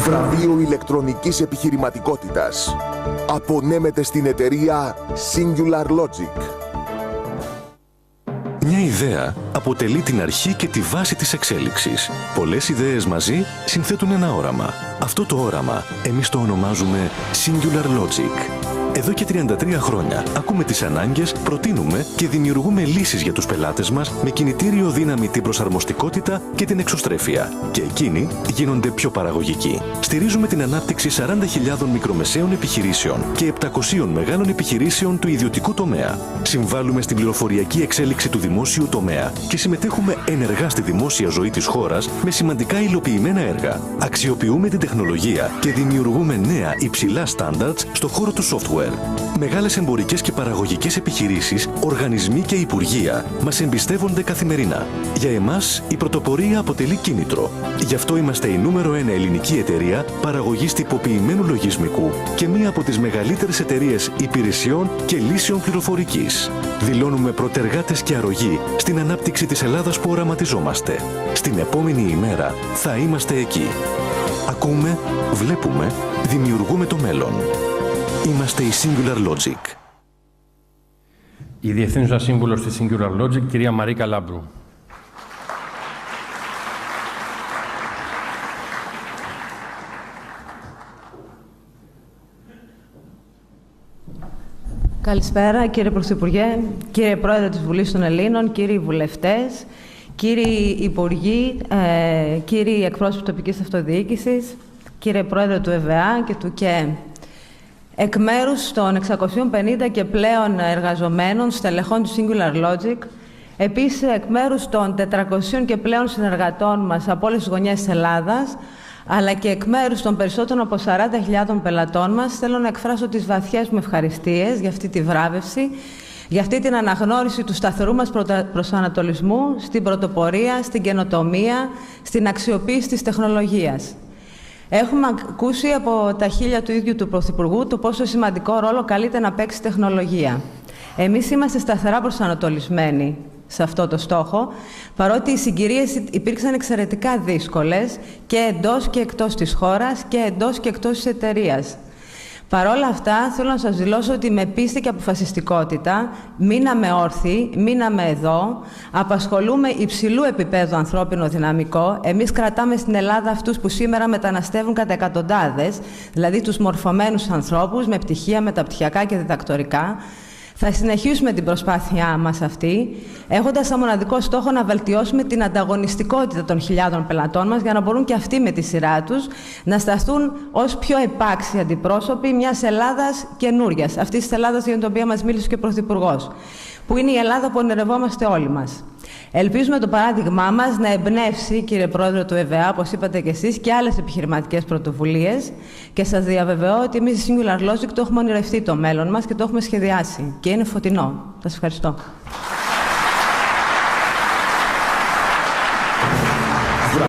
Βραβείο ηλεκτρονικής επιχειρηματικότητας απονέμεται στην εταιρεία Singular Logic. Μια ιδέα αποτελεί την αρχή και τη βάση της εξέλιξης. Πολλές ιδέες μαζί συνθέτουν ένα όραμα. Αυτό το όραμα εμείς το ονομάζουμε Singular Logic. Εδώ και 33 χρόνια ακούμε τις ανάγκες, προτείνουμε και δημιουργούμε λύσεις για τους πελάτες μας με κινητήριο δύναμη την προσαρμοστικότητα και την εξωστρέφεια. Και εκείνοι γίνονται πιο παραγωγικοί. Στηρίζουμε την ανάπτυξη 40.000 μικρομεσαίων επιχειρήσεων και 700 μεγάλων επιχειρήσεων του ιδιωτικού τομέα. Συμβάλλουμε στην πληροφοριακή εξέλιξη του δημόσιου τομέα και συμμετέχουμε ενεργά στη δημόσια ζωή της χώρας με σημαντικά υλοποιημένα έργα. Αξιοποιούμε την τεχνολογία και δημιουργούμε νέα υψηλά standards στο χώρο του software. Μεγάλες εμπορικές και παραγωγικές επιχειρήσεις, οργανισμοί και υπουργεία μας εμπιστεύονται καθημερινά. Για εμάς η πρωτοπορία αποτελεί κίνητρο. Γι' αυτό είμαστε η νούμερο 1 ελληνική εταιρεία παραγωγής τυποποιημένου λογισμικού και μία από τις μεγαλύτερες εταιρείες υπηρεσιών και λύσεων πληροφορικής. Δηλώνουμε προτεργάτες και αρρωγή στην ανάπτυξη της Ελλάδας που οραματιζόμαστε. Στην επόμενη ημέρα θα είμαστε εκεί. Ακούμε, βλέπουμε, δημιουργούμε το μέλλον. Είμαστε η Singular Logic. Η Διευθύνουσα Σύμβουλος της Singular Logic, κυρία Μαρίκα Λάμπρου. Καλησπέρα, κύριε Πρωθυπουργέ, κύριε Πρόεδρε της Βουλής των Ελλήνων, κύριοι βουλευτές, κύριοι υπουργοί, κύριοι εκπρόσωποι τοπικής αυτοδιοίκησης, κύριε Πρόεδρε του ΕΒΑ και του ΚΕΕ. Εκ μέρους των 650 και πλέον εργαζομένων στελεχών του Singular Logic, επίσης εκ μέρους των 400 και πλέον συνεργατών μας από όλες τις γωνιές της Ελλάδας, αλλά και εκ μέρους των περισσότερων από 40.000 πελατών μας, θέλω να εκφράσω τις βαθιές μου ευχαριστίες για αυτή τη βράβευση, για αυτή την αναγνώριση του σταθερού μας προσανατολισμού στην πρωτοπορία, στην καινοτομία, στην αξιοποίηση της τεχνολογίας. Έχουμε ακούσει από τα χείλια του ίδιου του Πρωθυπουργού το πόσο σημαντικό ρόλο καλείται να παίξει τεχνολογία. Εμείς είμαστε σταθερά προσανατολισμένοι σε αυτό το στόχο, παρότι οι συγκυρίες υπήρξαν εξαιρετικά δύσκολες και εντός και εκτός της χώρας και εντός και εκτός της εταιρείας. Παρ' όλα αυτά, θέλω να σας δηλώσω ότι με πίστη και αποφασιστικότητα μείναμε όρθιοι, μείναμε εδώ, απασχολούμε υψηλού επίπεδου ανθρώπινο δυναμικό. Εμείς κρατάμε στην Ελλάδα αυτούς που σήμερα μεταναστεύουν κατά εκατοντάδες, δηλαδή τους μορφωμένους ανθρώπους με πτυχία, μεταπτυχιακά και διδακτορικά. Θα συνεχίσουμε την προσπάθειά μας αυτή, έχοντας σαν μοναδικό στόχο να βελτιώσουμε την ανταγωνιστικότητα των χιλιάδων πελατών μας, για να μπορούν και αυτοί με τη σειρά τους να σταθούν ως πιο επάξιοι αντιπρόσωποι μιας Ελλάδας καινούριας, αυτής της Ελλάδας για την οποία μας μίλησε και ο Πρωθυπουργός, που είναι η Ελλάδα που ονειρευόμαστε όλοι μας. Ελπίζουμε το παράδειγμά μας να εμπνεύσει, κύριε Πρόεδρε του ΕΒΑ, όπως είπατε και εσείς, και άλλες επιχειρηματικές πρωτοβουλίες, και σας διαβεβαιώ ότι εμείς η Singular Logic το έχουμε ονειρευτεί το μέλλον μας και το έχουμε σχεδιάσει και είναι φωτεινό. Σας ευχαριστώ.